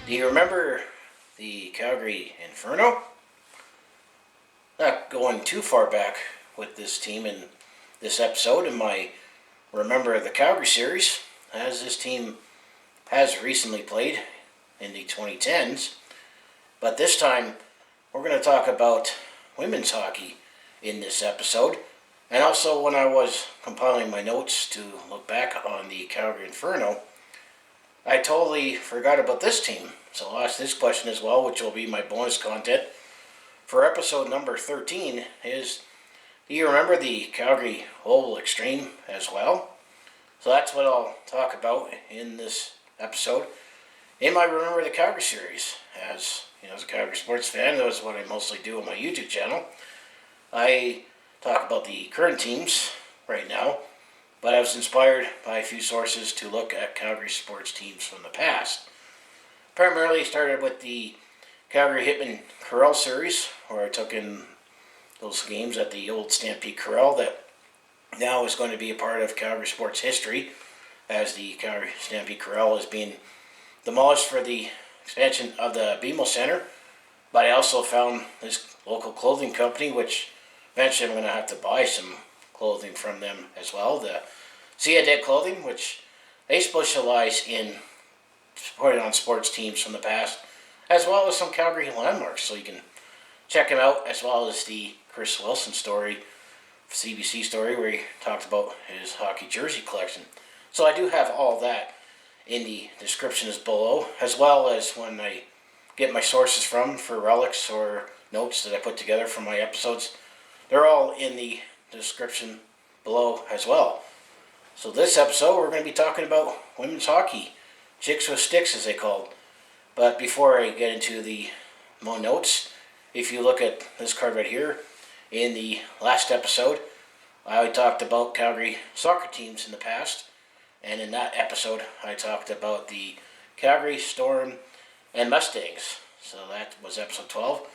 Do you remember the Calgary Inferno? Not going too far back with this team in this episode in my Remember the Calgary Series, as this team has recently played in the 2010s. But this time, we're going to talk about women's hockey in this episode. And also, when I was compiling my notes to look back on the Calgary Inferno, I totally forgot about this team. So I'll ask this question as well, which will be my bonus content for episode number 13 is, do you remember the Calgary X-Treme as well? So that's what I'll talk about in this episode in my Remember the Calgary series. As you know, as a Calgary sports fan, that is what I mostly do on my YouTube channel. I talk about the current teams right now, but I was inspired by a few sources to look at Calgary sports teams from the past. Primarily started with the Calgary Hitman Corral series, where I took in those games at the old Stampede Corral that now is going to be a part of Calgary sports history, as the Calgary Stampede Corral is being demolished for the expansion of the BMO Center. But I also found this local clothing company, which eventually I'm going to have to buy some clothing from them as well. The Sia Dead Clothing, which they specialize in supporting on sports teams from the past, as well as some Calgary landmarks. So you can check them out, as well as the Chris Wilson story, CBC story, where he talked about his hockey jersey collection. So I do have all that in the descriptions below, as well as when I get my sources from for relics or notes that I put together for my episodes. They're all in the description below as well. So this episode, we're going to be talking about women's hockey, chicks with sticks as they called. But before I get into the more notes, if you look at this card right here, in the last episode, I talked about Calgary soccer teams in the past, and in that episode, I talked about the Calgary Storm and Mustangs. So that was episode 12.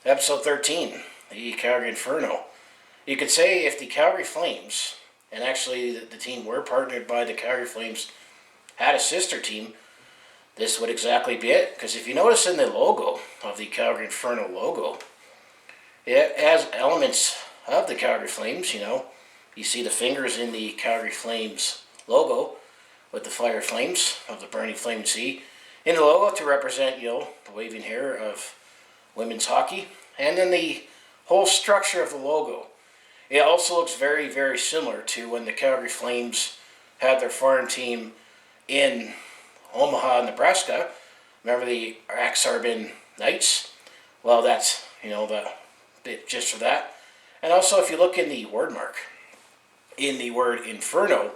Episode 13, the Calgary Inferno. You could say if the Calgary Flames, and actually the team were partnered by the Calgary Flames, had a sister team, this would exactly be it. Because if you notice in the logo of the Calgary Inferno logo, it has elements of the Calgary Flames. You know, you see the fingers in the Calgary Flames logo with the fire flames of the burning flame sea in the logo to represent, the waving hair of women's hockey. And then the whole structure of the logo, it also looks very, very similar to when the Calgary Flames had their farm team in Omaha, Nebraska. Remember the Axarbin Knights? Well, that's, the bit just for that. And also, if you look in the word mark, in the word Inferno,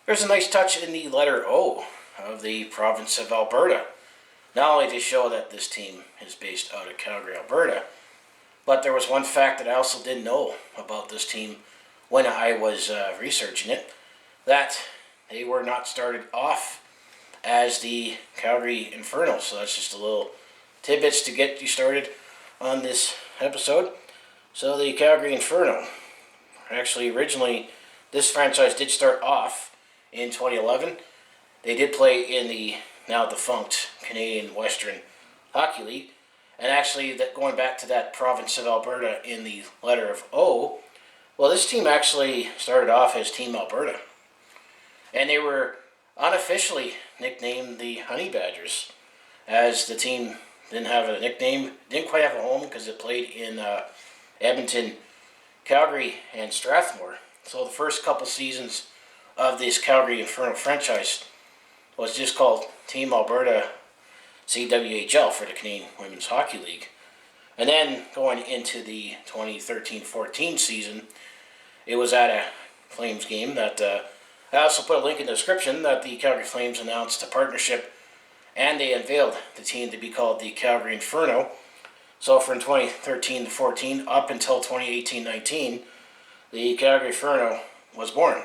there's a nice touch in the letter O of the province of Alberta. Not only to show that this team is based out of Calgary, Alberta, but there was one fact that I also didn't know about this team when I was researching it, that they were not started off as the Calgary Inferno. So that's just a little tidbits to get you started on this episode. So the Calgary Inferno, actually originally this franchise did start off in 2011. They did play in the now defunct Canadian Western Hockey League. And actually, that going back to that province of Alberta in the letter of O, well, this team actually started off as Team Alberta. And they were unofficially nicknamed the Honeybadgers, as the team didn't have a nickname, didn't quite have a home because it played in Edmonton, Calgary, and Strathmore. So the first couple seasons of this Calgary Inferno franchise was just called Team Alberta CWHL for the Canadian Women's Hockey League. And then going into the 2013-14 season, it was at a Flames game that I also put a link in the description that the Calgary Flames announced a partnership and they unveiled the team to be called the Calgary Inferno. So from 2013-14 up until 2018-19, the Calgary Inferno was born.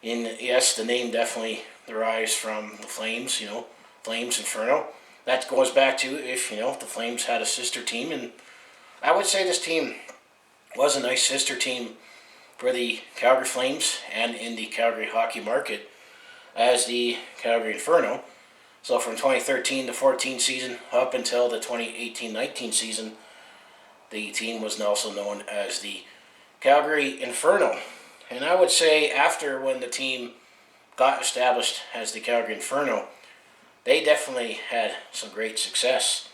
And yes, the name definitely derives from the Flames, Flames Inferno. That goes back to if, the Flames had a sister team. And I would say this team was a nice sister team for the Calgary Flames and in the Calgary hockey market as the Calgary Inferno. So from 2013 to 14 season up until the 2018-19 season, the team was also known as the Calgary Inferno. And I would say after when the team got established as the Calgary Inferno, they definitely had some great success.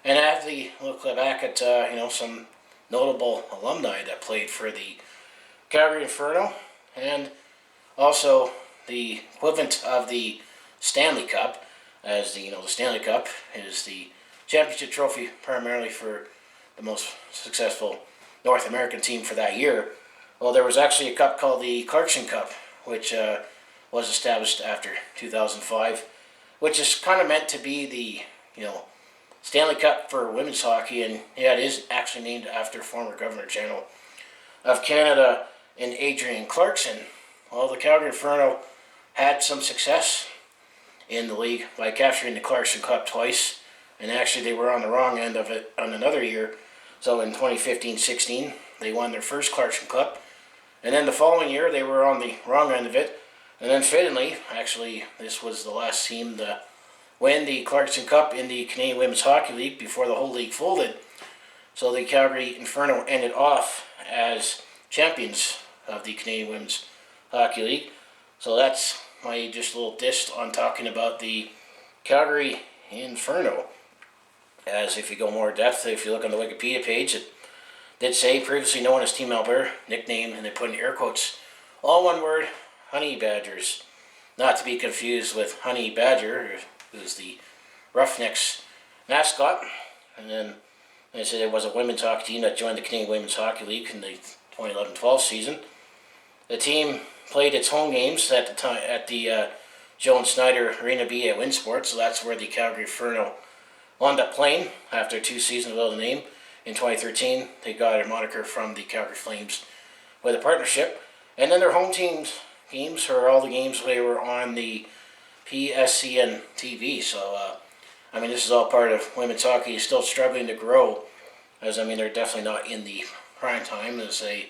And I have to look back at some notable alumni that played for the Calgary Inferno, and also the equivalent of the Stanley Cup, as the Stanley Cup is the championship trophy primarily for the most successful North American team for that year. Well, there was actually a cup called the Clarkson Cup, which was established after 2005, which is kind of meant to be the Stanley Cup for women's hockey, and yeah, it is actually named after former Governor General of Canada and Adrian Clarkson. Well, the Calgary Inferno had some success in the league by capturing the Clarkson Cup twice, and actually they were on the wrong end of it on another year. So in 2015-16, they won their first Clarkson Cup, and then the following year they were on the wrong end of it. And then fittingly, actually, this was the last team to win the Clarkson Cup in the Canadian Women's Hockey League before the whole league folded. So the Calgary Inferno ended off as champions of the Canadian Women's Hockey League. So that's my just little diss on talking about the Calgary Inferno. As if you go more in depth, if you look on the Wikipedia page, it did say previously known as Team Alberta, nickname, and they put in air quotes, all one word, Honeybadgers. Not to be confused with Honey Badger, who's the Roughnecks mascot. And then they said there was a women's hockey team that joined the Canadian Women's Hockey League in the 2011-12 season. The team played its home games at the time at the Joan Snyder Arena B at Winsport, so that's where the Calgary Inferno wound up playing after 2 seasons without a name. In 2013, they got a moniker from the Calgary Flames with a partnership. And then their home games are all the games they were on the PSCN TV. So, this is all part of women's hockey. Still struggling to grow, as they're definitely not in the prime time as a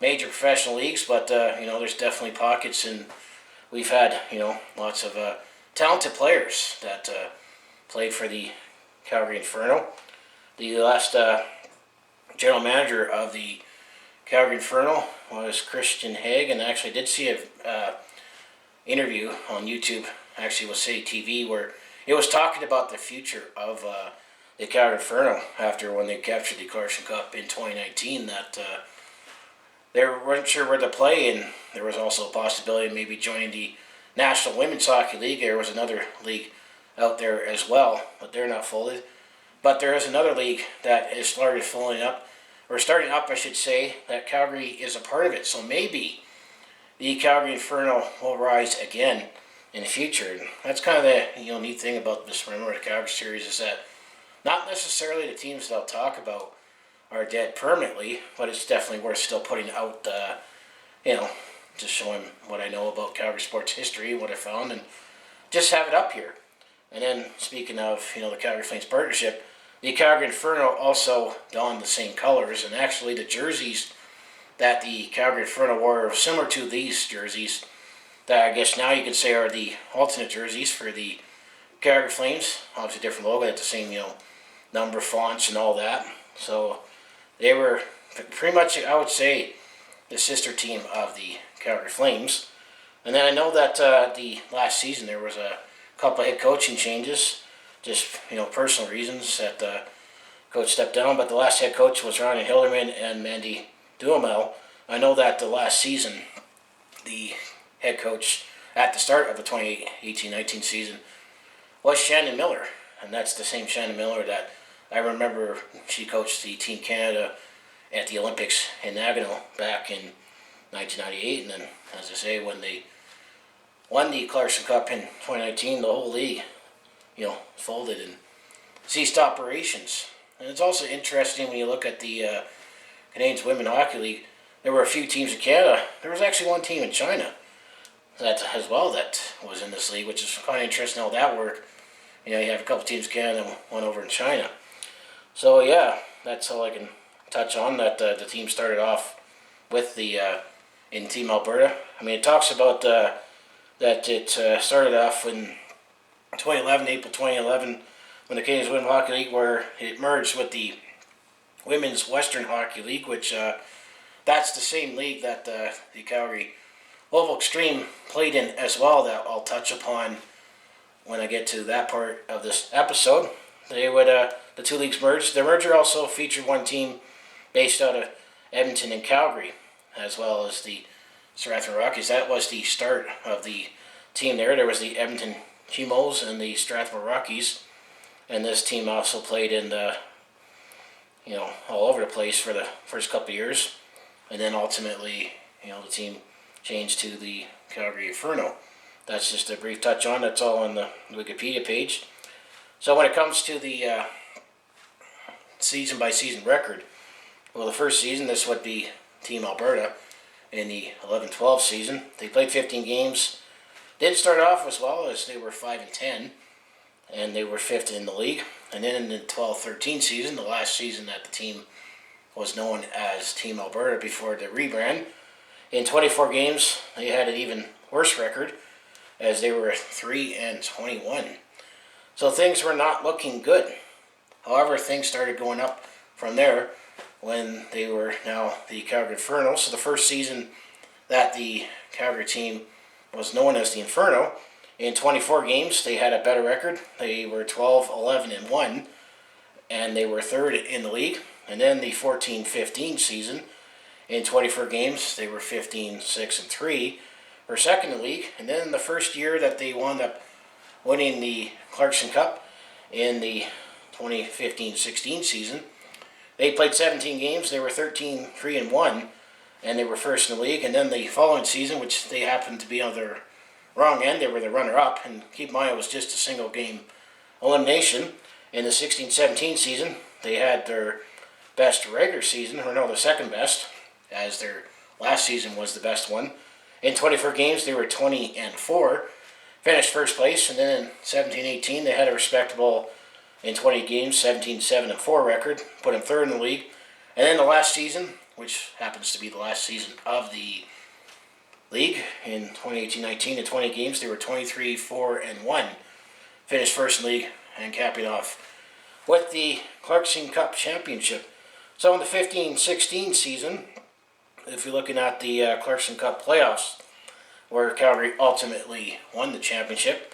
major professional leagues, but there's definitely pockets, and we've had lots of talented players that played for the Calgary Inferno. The last general manager of the Calgary Inferno was Christian Haig, and I actually did see a interview on YouTube, actually with City TV, where it was talking about the future of the Calgary Inferno after when they captured the Clarkson Cup in 2019, that they weren't sure where to play, and there was also a possibility of maybe joining the National Women's Hockey League. There was another league out there as well, but they're not folded. But there is another league that is starting up, I should say, that Calgary is a part of it. So maybe the Calgary Inferno will rise again in the future. And that's kind of the neat thing about this Remember The Calgary Series, is that not necessarily the teams they'll talk about are dead permanently, but it's definitely worth still putting out, just showing what I know about Calgary sports history, what I found, and just have it up here. And then speaking of, the Calgary Flames partnership, the Calgary Inferno also donned the same colors, and actually the jerseys that the Calgary Inferno wore are similar to these jerseys that I guess now you can say are the alternate jerseys for the Calgary Flames. Obviously different logo, at the same, number fonts and all that. So they were pretty much, I would say, the sister team of the Calgary Flames. And then I know that the last season there was a couple of head coaching changes, just personal reasons that the coach stepped down. But the last head coach was Ronnie Hilderman and Mandy Duhamel. I know that the last season, the head coach at the start of the 2018-19 season was Shannon Miller, and that's the same Shannon Miller that I remember she coached the Team Canada at the Olympics in Nagano back in 1998, and then, as I say, when they won the Clarkson Cup in 2019, the whole league, folded and ceased operations. And it's also interesting when you look at the Canadian Women's Hockey League. There were a few teams in Canada. There was actually one team in China that was in this league, which is kind of interesting how that worked. You have a couple teams in Canada and one over in China. So yeah, that's all I can touch on. That the team started off with the in Team Alberta. It talks about that it started off when 2011, April 2011, when the Canadian Women's Hockey League, where it merged with the Women's Western Hockey League, which that's the same league that the Calgary X-Treme played in as well, that I'll touch upon when I get to that part of this episode. The two leagues merged. The merger also featured one team based out of Edmonton and Calgary, as well as the Strathmore Rockies. That was the start of the team there. There was the Edmonton Chimos and the Strathmore Rockies, and this team also played in the, all over the place for the first couple of years, and then ultimately, the team changed to the Calgary Inferno. That's just a brief touch on. That's all on the Wikipedia page. So when it comes to the season by season record, well, the first season, this would be Team Alberta in the 11-12 season. They played 15 games. Didn't start off as well, as they were 5-10, and they were 5th in the league. And then in the 12-13 season, the last season that the team was known as Team Alberta before the rebrand, in 24 games, they had an even worse record, as they were 3-21. So things were not looking good. However, things started going up from there when they were now the Calgary Inferno. So the first season that the Calgary team was known as the Inferno, in 24 games, they had a better record. They were 12-11-1, and they were 3rd in the league. And then the 14-15 season, in 24 games, they were 15-6-3, or 2nd in the league. And then the first year that they wound up winning the Clarkson Cup in the 2015-16 season, they played 17 games. They were 13-3-1, and they were 1st in the league. And then the following season, which they happened to be on their wrong end, they were the runner-up. And keep in mind, it was just a single game elimination. In the 16-17 season, they had their best regular season, or no, the second best, as their last season was the best one. In 24 games, they were 20-4, finished 1st place, and then in 17-18, they had a respectable, in 20 games, 17-7-4 record, put them 3rd in the league. And then the last season, which happens to be the last season of the league, in 2018-19, in 20 games, they were 23-4-1, finished 1st in the league, and capping off with the Clarkson Cup Championship. So in the 15-16 season, if you're looking at the Clarkson Cup playoffs, where Calgary ultimately won the championship,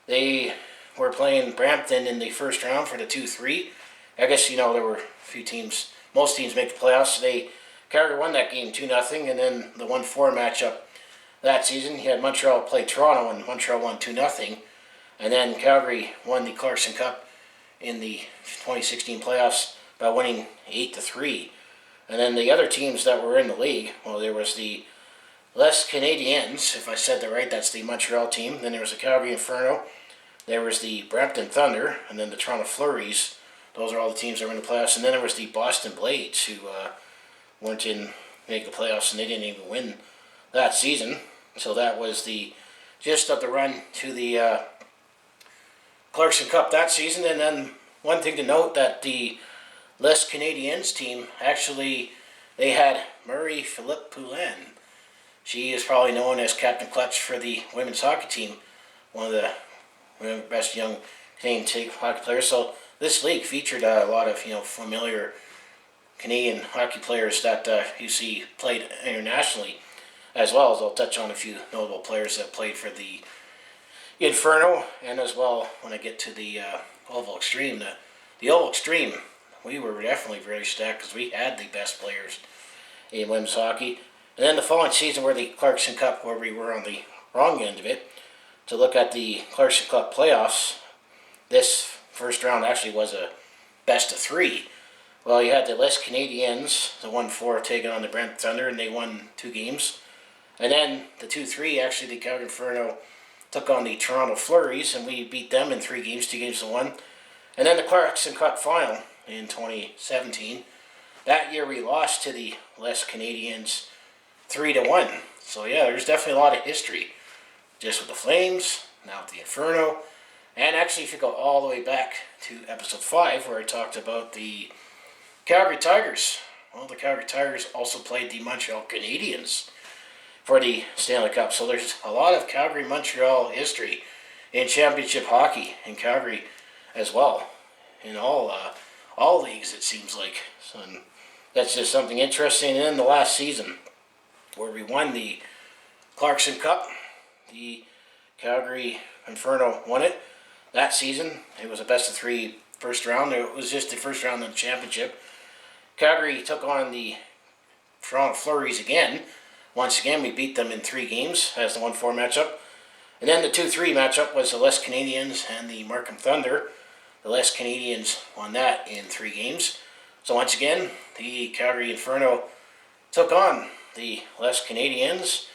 they were playing Brampton in the first round for the 2-3. I guess, there were a few teams, most teams make the playoffs. Calgary won that game 2-0, and then the 1-4 matchup that season, you had Montreal play Toronto, and Montreal won 2-0. And then Calgary won the Clarkson Cup in the 2016 playoffs by winning 8-3. And then the other teams that were in the league, well, there was the Les Canadiens, if I said that right, that's the Montreal team. Then there was the Calgary Inferno. There was the Brampton Thunder, and then the Toronto Flurries. Those are all the teams that were in the playoffs. And then there was the Boston Blades, who weren't in make the playoffs, and they didn't even win that season. So that was the gist of the run to the Clarkson Cup that season. And then one thing to note, that the Les Canadiens team, actually, they had Marie-Philippe Poulin. She is probably known as Captain Clutch for the women's hockey team, one of the best young Canadian hockey players. So this league featured a lot of familiar Canadian hockey players that you see played internationally, as well as I'll touch on a few notable players that played for the Inferno, and as well when I get to the Oval Extreme. The Oval Extreme, we were definitely very stacked because we had the best players in women's hockey. And then the following season, where the Clarkson Cup, where we were on the wrong end of it, to look at the Clarkson Cup playoffs, this first round actually was a best of 3. Well, you had the Les Canadiens, the 1-4, taking on the Brampton Thunder, and they won 2 games. And then the 2-3, actually, the Calgary Inferno took on the Toronto Flurries, and we beat them in 3 games, 2 games to 1. And then the Clarkson Cup final in 2017. That year we lost to the Les Canadiens 3-1. So yeah, there's definitely a lot of history, just with the Flames, now with the Inferno. And actually, if you go all the way back to episode 5, where I talked about the Calgary Tigers, well, the Calgary Tigers also played the Montreal Canadiens for the Stanley Cup. So there's a lot of Calgary-Montreal history in championship hockey in Calgary as well. In all leagues, it seems like. So that's just something interesting. And then the last season, where we won the Clarkson Cup, the Calgary Inferno won it that season. It was a best of three first round. It was just the first round of the championship. Calgary took on the Toronto Flurries again. Once again, we beat them in 3 games as the 1-4 matchup. And then the 2-3 matchup was the Les Canadiens and the Markham Thunder. The Les Canadiens won that in 3 games. So once again, the Calgary Inferno took on the Les Canadiens,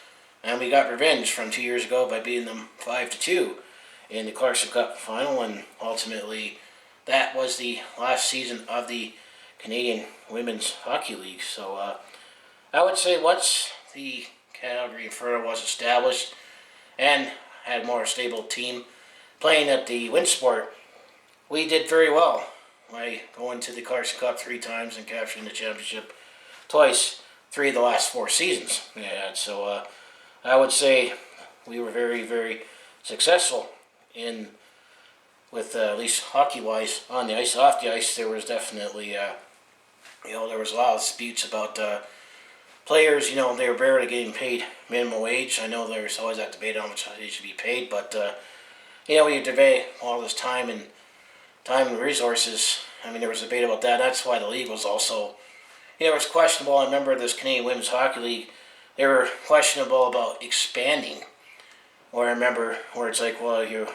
and we got revenge from 2 years ago by beating them 5-2 in the Clarkson Cup final, and ultimately that was the last season of the Canadian Women's Hockey League. So I would say once the Calgary Inferno was established and had a more stable team playing at the Winsport, we did very well by going to the Clarkson Cup 3 times and capturing the championship twice, 3 of the last 4 seasons we had. So I would say we were very, very successful with at least hockey-wise on the ice. Off the ice, there was definitely, there was a lot of disputes about players. They were barely getting paid minimum wage. I know there's always that debate on how much they should be paid, but when you debate all this time and resources, there was a debate about that. That's why the league was also, it was questionable. I remember this Canadian Women's Hockey League, they were questionable about expanding. Or I remember where it's like, well, you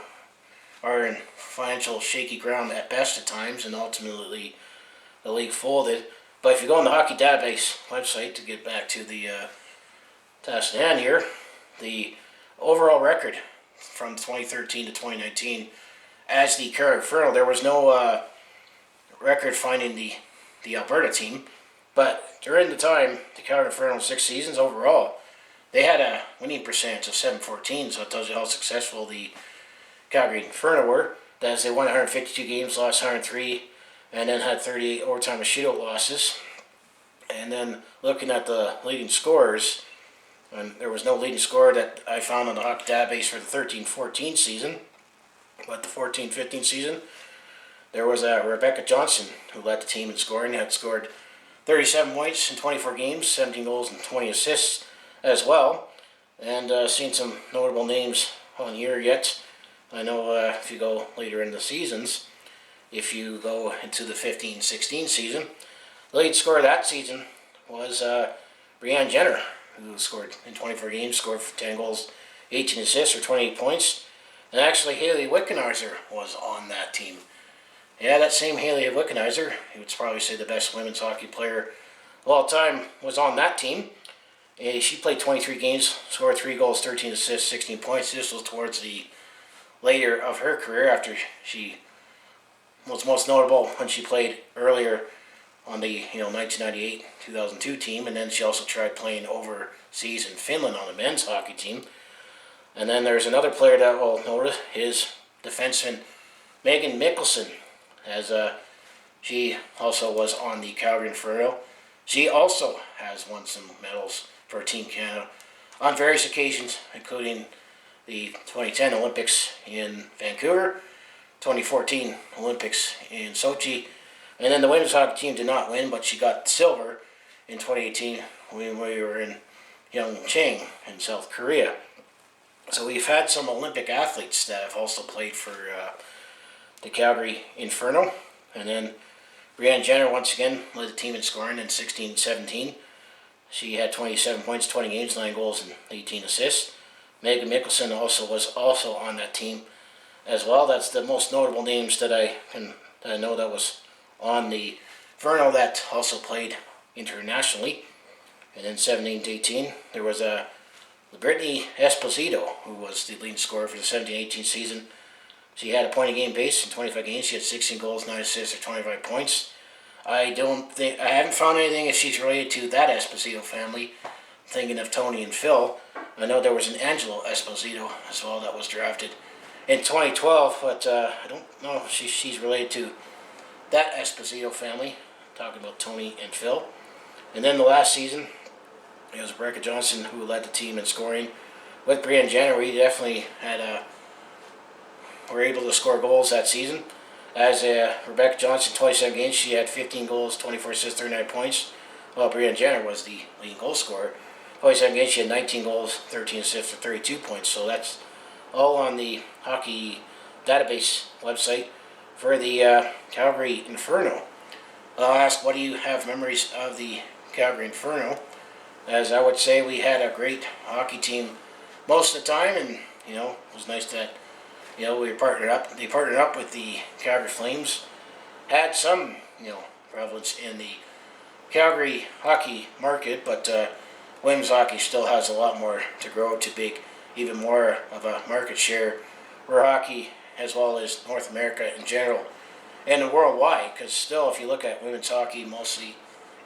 are in financial shaky ground at best at times, and ultimately the league folded. But if you go on the Hockey Database website, to get back to the task at hand here, the overall record from 2013 to 2019 as the Calgary Inferno, there was no record finding the Alberta team. But during the time, the Calgary Inferno 6 seasons overall, they had a winning percentage of .714, so it tells you how successful the Calgary Inferno were. That is, they won 152 games, lost 103, and then had 38 overtime and shootout losses. And then looking at the leading scorers, and there was no leading scorer that I found on the Hockey Database for the 13-14 season, but the 14-15 season, there was Rebecca Johnson, who led the team in scoring. Had scored 37 points in 24 games, 17 goals and 20 assists as well. And seen some notable names on here yet. I know if you go later in the seasons, if you go into the 15-16 season, the lead scorer that season was Brianne Jenner, who scored in 24 games, scored for 10 goals, 18 assists, or 28 points. And actually, Haley Wickenheiser was on that team. Yeah, that same Haley Wickenheiser, who would probably say the best women's hockey player of all time, was on that team. And she played 23 games, scored 3 goals, 13 assists, 16 points. This was towards the later of her career, after she was most notable when she played earlier on the 1998-2002 team, and then she also tried playing overseas in Finland on the men's hockey team. And then there's another player that we'll notice, his defenseman Megan Mikkelsen, as she also was on the Calgary Inferno. She also has won some medals for Team Canada on various occasions, including the 2010 Olympics in Vancouver, 2014 Olympics in Sochi, and then the women's hockey team did not win, but she got silver in 2018 when we were in Pyeongchang in South Korea. So we've had some Olympic athletes that have also played for the Calgary Inferno. And then Brianne Jenner once again led the team in scoring in 16-17. She had 27 points, 20 games, 9 goals, and 18 assists. Megan Mikkelsen was also on that team as well. That's the most notable names that I know that was on the Inferno that also played internationally. And then 17-18, there was Brittany Esposito, who was the leading scorer for the 17-18 season. She had a point-a-game base in 25 games. She had 16 goals, 9 assists, or 25 points. I haven't found anything if she's related to that Esposito family. I'm thinking of Tony and Phil. I know there was an Angelo Esposito as well that was drafted in 2012, but I don't know if she's related to that Esposito family. I'm talking about Tony and Phil. And then the last season, it was Rebecca Johnson who led the team in scoring. With Brianne Jenner, we definitely had were able to score goals that season. As Rebecca Johnson, 27 games, she had 15 goals, 24 assists, 39 points. Well, Brianna Jenner was the leading goal scorer. 27 games, she had 19 goals, 13 assists, for 32 points. So that's all on the hockey database website for the Calgary Inferno. I'll ask, what do you have memories of the Calgary Inferno? As I would say, we had a great hockey team most of the time, and it was nice that we partnered up. They partnered up with the Calgary Flames. Had some prevalence in the Calgary hockey market, but women's hockey still has a lot more to grow to be even more of a market share for hockey, as well as North America in general and worldwide. Because still, if you look at women's hockey, mostly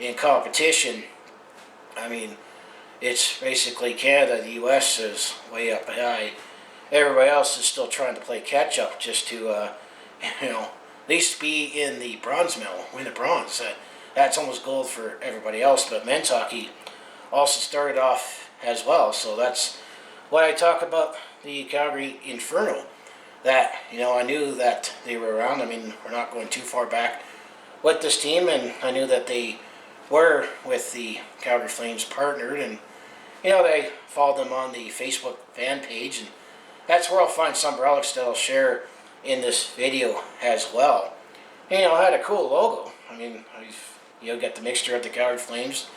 in competition, I mean, it's basically Canada. The U.S. is way up high. Everybody else is still trying to play catch up just to, at least be in the bronze medal, win the bronze. That's almost gold for everybody else. But men's hockey also started off as well. So that's why I talk about the Calgary Inferno. That I knew that they were around. I mean, we're not going too far back with this team, and I knew that they were with the Calgary Flames partnered, and they followed them on the Facebook fan page, and that's where I'll find some relics that I'll share in this video as well. It had a cool logo. I mean, got the mixture of the Calgary Flames,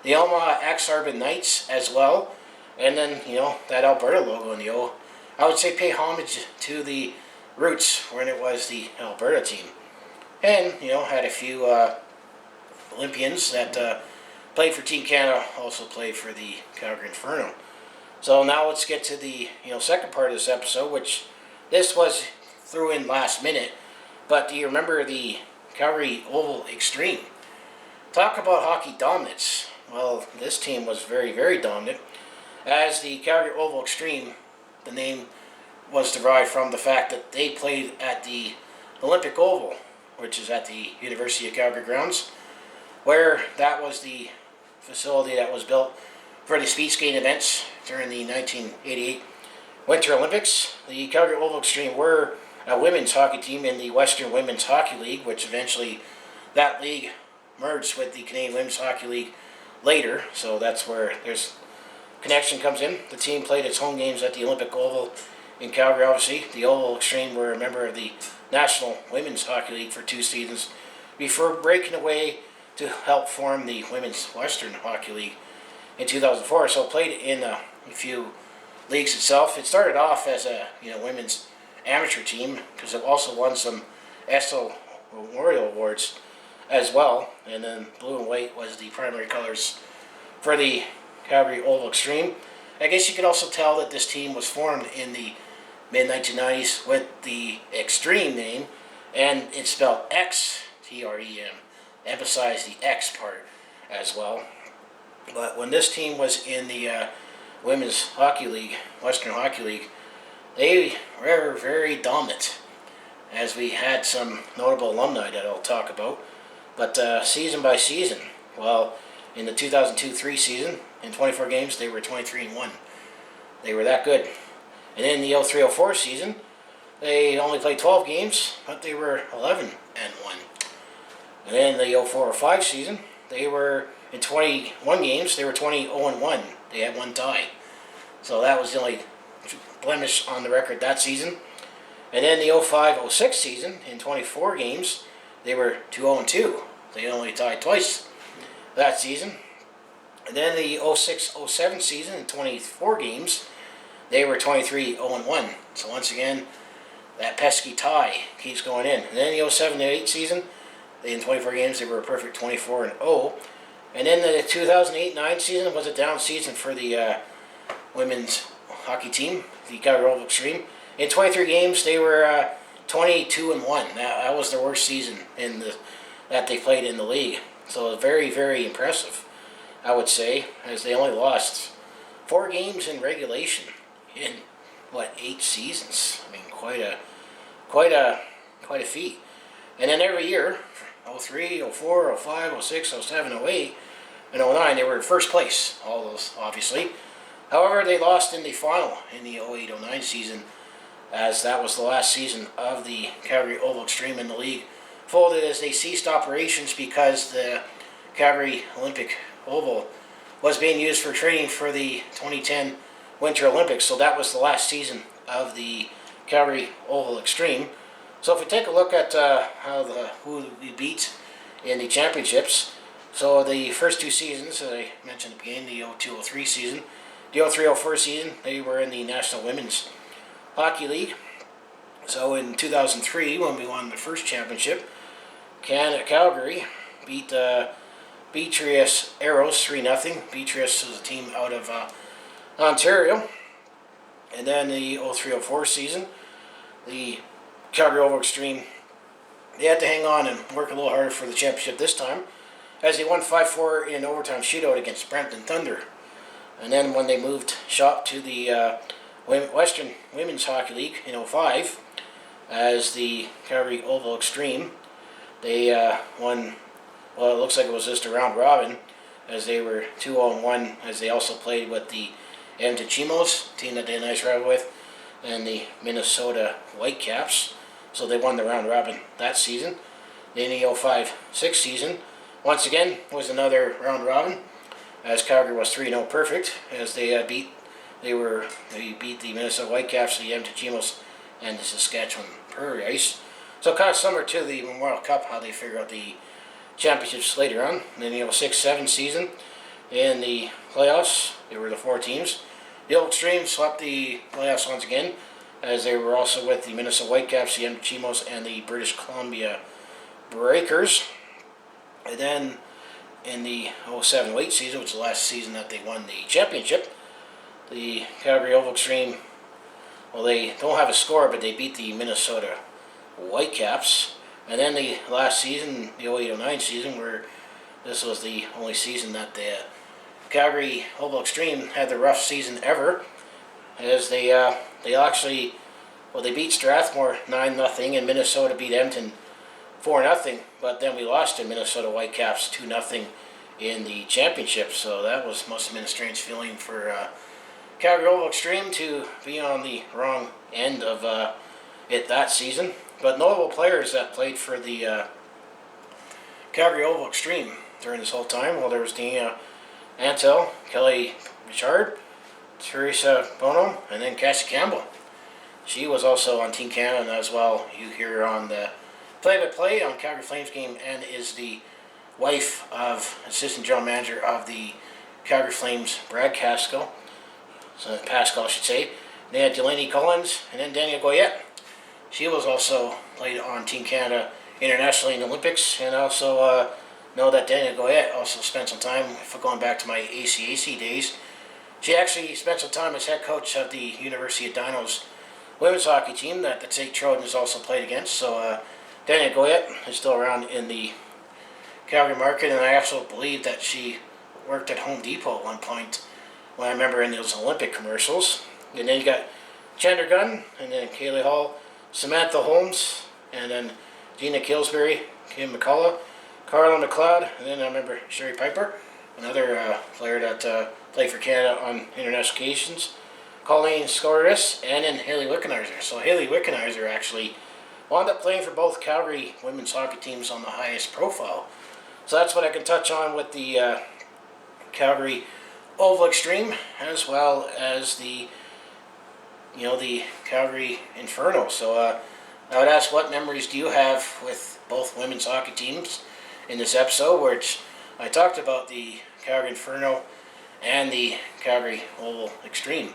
the Omaha X-Arbon Knights as well, and then that Alberta logo, and I would say pay homage to the roots when it was the Alberta team. And, had a few Olympians that played for Team Canada, also played for the Calgary Inferno. So now let's get to the second part of this episode, which this was threw in last minute. But do you remember the Calgary Oval X-Treme? Talk about hockey dominance. Well, this team was very, very dominant. As the Calgary Oval X-Treme, the name was derived from the fact that they played at the Olympic Oval, which is at the University of Calgary grounds, where that was the facility that was built for the speed skating events during the 1988 Winter Olympics. The Calgary Oval X-Treme were a women's hockey team in the Western Women's Hockey League, which eventually that league merged with the Canadian Women's Hockey League later. So that's where there's connection comes in. The team played its home games at the Olympic Oval in Calgary, obviously. The Oval X-Treme were a member of the National Women's Hockey League for 2 seasons before breaking away to help form the Women's Western Hockey League in 2004. So it played in a few leagues itself. It started off as a women's amateur team, because it also won some ESO Memorial Awards as well. And then blue and white was the primary colors for the Calgary Oval X-Treme. I guess you could also tell that this team was formed in the mid-1990s with the X-Treme name, and it's spelled X-T-R-E-M. Emphasize the X part as well. But when this team was in the Women's Hockey League, Western Hockey League, they were very dominant, as we had some notable alumni that I'll talk about. But season by season, well, in the 2002-03 season, in 24 games, they were 23-1. They were that good. And in the 03-04 season, they only played 12 games, but they were 11-1. And then the 04-05 season, they were in 21 games, they were 20-0-1. They had 1 tie. So that was the only blemish on the record that season. And then the 05-06 season, in 24 games, they were 2-0-2. They only tied twice that season. And then the 06-07 season, in 24 games, they were 23-0-1. So once again, that pesky tie keeps going in. And then the 07-08 season, in 24 games, they were a perfect 24-0. And then the 2008-09 season was a down season for the women's hockey team, the Calgary Oval X-Treme. In 23 games, they were 22-1. That was their worst season that they played in the league. So very, very impressive, I would say, as they only lost 4 games in regulation in 8 seasons. I mean, quite a feat. And then every year, 03, 04, 05, 06, 07, 08, and 09, they were in first place. All those, obviously. However, they lost in the final in the 08-09 season as that was the last season of the Calgary Oval X-Treme, in the league folded as they ceased operations because the Calgary Olympic Oval was being used for training for the 2010 Winter Olympics. So that was the last season of the Calgary Oval X-Treme. So if we take a look at who we beat in the championships, so the first two seasons that I mentioned at the beginning, the 02-03 season, the 03-04 season, they were in the National Women's Hockey League. So in 2003, when we won the first championship, Calgary beat Beatrice Arrows 3-0. Beatrice was a team out of Ontario. And then the 03-04 season, the Calgary Oval X-Treme, they had to hang on and work a little harder for the championship this time, as they won 5-4 in overtime shootout against Brampton Thunder. And then when they moved shop to the Western Women's Hockey League in 05, as the Calgary Oval X-Treme, they won, well, it looks like it was just a round robin, as they were 2-1, as they also played with the Edmonton Chimos, team that they had a nice rival with, and the Minnesota Whitecaps. So they won the round robin that season. Then the 05-06 season, once again, was another round robin, as Calgary was 3-0 perfect, as they beat the Minnesota Whitecaps, the Edmonton Chimos, and the Saskatchewan Prairie Ice. So kind of similar to the Memorial Cup, how they figure out the championships later on. And then the 06-07 season, in the playoffs, there were the four teams. The Old X-Treme swept the playoffs once again, as they were also with the Minnesota Whitecaps, the Edmonton Chimos, and the British Columbia Breakers. And then in the 07-08 season, which was the last season that they won the championship, the Calgary Oval X-Treme, well, they don't have a score, but they beat the Minnesota Whitecaps. And then the last season, the 08-09 season, where this was the only season that the Calgary Oval X-Treme had the rough season ever, as they actually, well, they beat Strathmore 9-0, and Minnesota beat Edmonton 4-0, but then we lost to Minnesota Whitecaps 2-0 in the championship. So that must have been a strange feeling for Calgary Oval X-Treme to be on the wrong end of it that season. But notable players that played for the Calgary Oval X-Treme during this whole time, well, there was Dina Antel, Kelly Richard, Teresa Bonham, and then Cassie Campbell. She was also on Team Canada as well. You hear her on the play-by-play on Calgary Flames game, and is the wife of assistant general manager of the Calgary Flames, Brad Pascal. So Pascal, I should say. They had Delaney Collins, and then Danielle Goyette. She was also played on Team Canada internationally in the Olympics, and also know that Danielle Goyette also spent some time, if going back to my ACAC days, she actually spent some time as head coach of the University of Dino's women's hockey team that the St. Trojans also played against. So Danielle Goyette is still around in the Calgary market, and I also believe that she worked at Home Depot at one point, when I remember in those Olympic commercials. And then you got Chandler Gunn, and then Kaylee Hall, Samantha Holmes, and then Gina Killsbury, Kim McCullough, Carla McLeod, and then I remember Sherry Piper, another player that played for Canada on international occasions, Colleen Scoris, and then Haley Wickenheiser. So Haley Wickenheiser actually wound up playing for both Calgary women's hockey teams on the highest profile. So that's what I can touch on with the Calgary Oval X-Treme, as well as the Calgary Inferno. So I would ask, what memories do you have with both women's hockey teams in this episode, which I talked about the Calgary Inferno and the Calgary Oval X-Treme.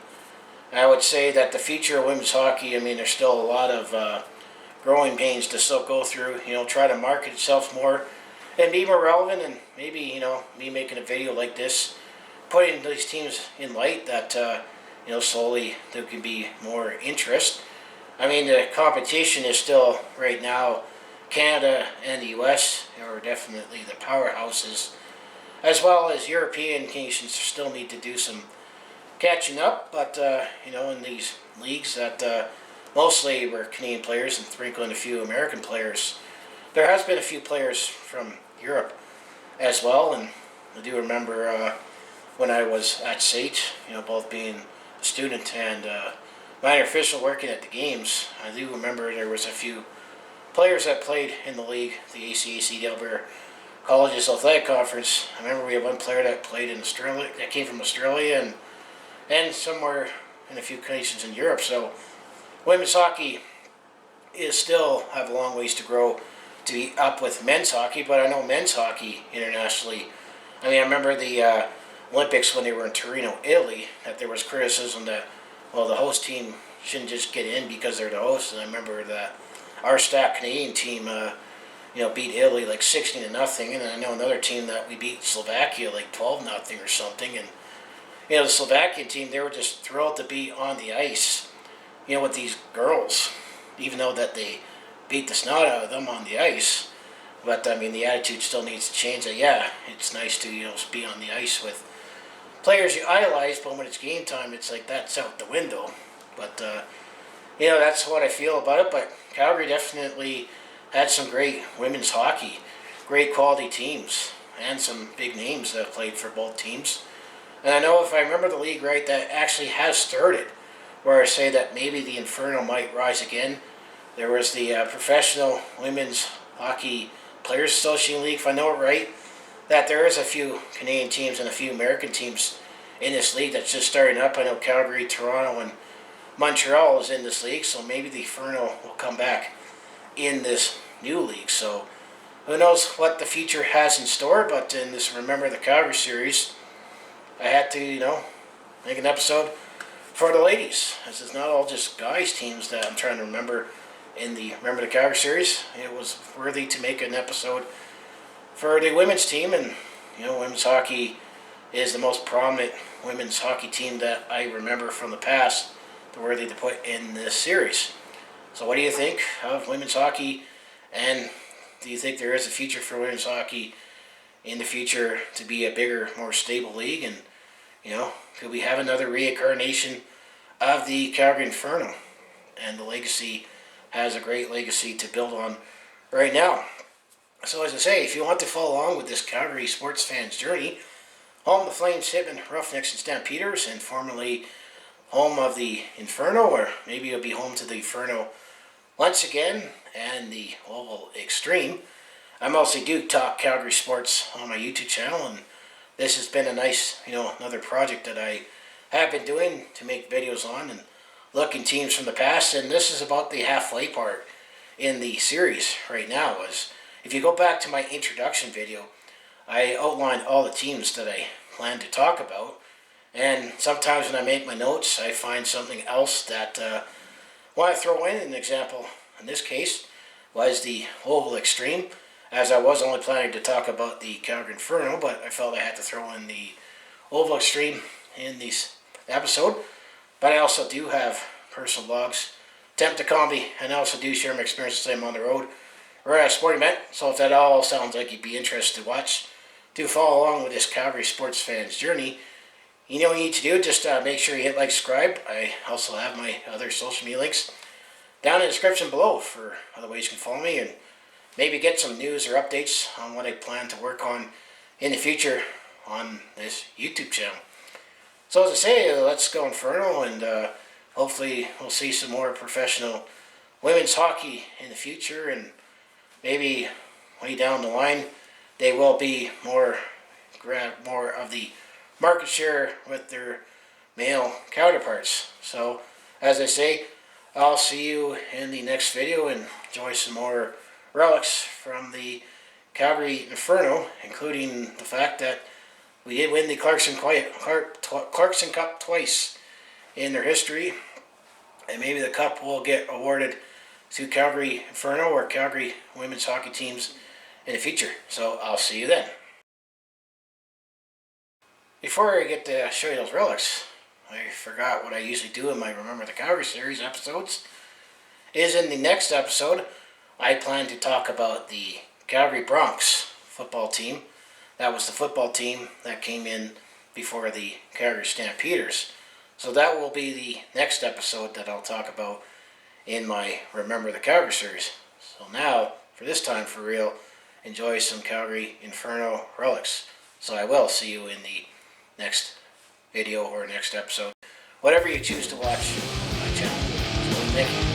I would say that the future of women's hockey, I mean, there's still a lot of growing pains to still go through, try to market itself more and be more relevant, and maybe, me making a video like this, putting these teams in light that, slowly there can be more interest. I mean, the competition is still, right now, Canada and the US are definitely the powerhouses, as well as European nations still need to do some catching up, but, in these leagues that mostly were Canadian players and sprinkling a few American players, there has been a few players from Europe as well. And I do remember when I was at SAIT, both being a student and minor official working at the games, I do remember there was a few players that played in the league, the ACAC, the Alberta Colleges Athletic Conference. I remember we had one player that played in Australia, that came from Australia, and somewhere in a few nations in Europe. So women's hockey is still have a long ways to grow to be up with men's hockey, but I know men's hockey internationally. I mean, I remember the Olympics when they were in Torino, Italy, that there was criticism that, well, the host team shouldn't just get in because they're the host. And I remember that our stacked Canadian team, beat Italy like 16-0, and I know another team that we beat Slovakia like 12-0 or something. And the Slovakian team, they were just thrilled to be on the ice, with these girls, even though that they beat the snot out of them on the ice. But I mean, the attitude still needs to change. That it's nice to be on the ice with players you idolize, but when it's game time, it's like that's out the window. But that's what I feel about it. But Calgary definitely had some great women's hockey, great quality teams, and some big names that played for both teams. And I know, if I remember the league right, that actually has started, where I say that maybe the Inferno might rise again. There was the Professional Women's Hockey Players Association League, if I know it right, that there is a few Canadian teams and a few American teams in this league that's just starting up. I know Calgary, Toronto, and Montreal is in this league, so maybe the Inferno will come back in this new league. So who knows what the future has in store, but in this Remember the Calgary series, I had to, make an episode for the ladies. This is not all just guys' teams that I'm trying to remember in the Remember the Calgary series. It was worthy to make an episode for the women's team, and women's hockey is the most prominent women's hockey team that I remember from the past, worthy to put in this series. So what do you think of women's hockey, and do you think there is a future for women's hockey in the future to be a bigger, more stable league? And could we have another reincarnation of the Calgary Inferno? And the legacy has a great legacy to build on right now. So as I say, if you want to follow along with this Calgary sports fans journey, home of the Flames, Hitman, Roughnecks, and Stampeders, and formerly home of the Inferno, or maybe it'll be home to the Inferno once again, and the Oval X-Treme. I mostly do talk Calgary sports on my YouTube channel, and this has been a nice, another project that I have been doing to make videos on and looking teams from the past. And this is about the halfway part in the series right now. Is if you go back to my introduction video, I outlined all the teams that I plan to talk about. And sometimes when I make my notes, I find something else that I want to throw in. An example in this case was the Oval X-Treme, as I was only planning to talk about the Calgary Inferno, but I felt I had to throw in the Oval X-Treme in this episode. But I also do have personal blogs, attempt to comedy, and I also do share my experiences I'm on the road or at a sporting event. So if that all sounds like you'd be interested to watch, do follow along with this Calgary sports fans journey. You know what you need to do, just make sure you hit like, subscribe. I also have my other social media links down in the description below for other ways you can follow me and maybe get some news or updates on what I plan to work on in the future on this YouTube channel. So as I say, let's go Inferno, and hopefully we'll see some more professional women's hockey in the future, and maybe way down the line they will be more of the market share with their male counterparts. So as I say, I'll see you in the next video and enjoy some more relics from the Calgary Inferno, including the fact that we did win the Clarkson Cup twice in their history, and maybe the cup will get awarded to Calgary Inferno or Calgary women's hockey teams in the future. So I'll see you then. Before I get to show you those relics, I forgot what I usually do in my Remember the Calgary series episodes. Is in the next episode, I plan to talk about the Calgary Bronx football team. That was the football team that came in before the Calgary Stampeders. So that will be the next episode that I'll talk about in my Remember the Calgary series. So now, for this time for real, enjoy some Calgary Inferno relics. So I will see you in the next video or next episode, whatever you choose to watch on my channel. Thank you.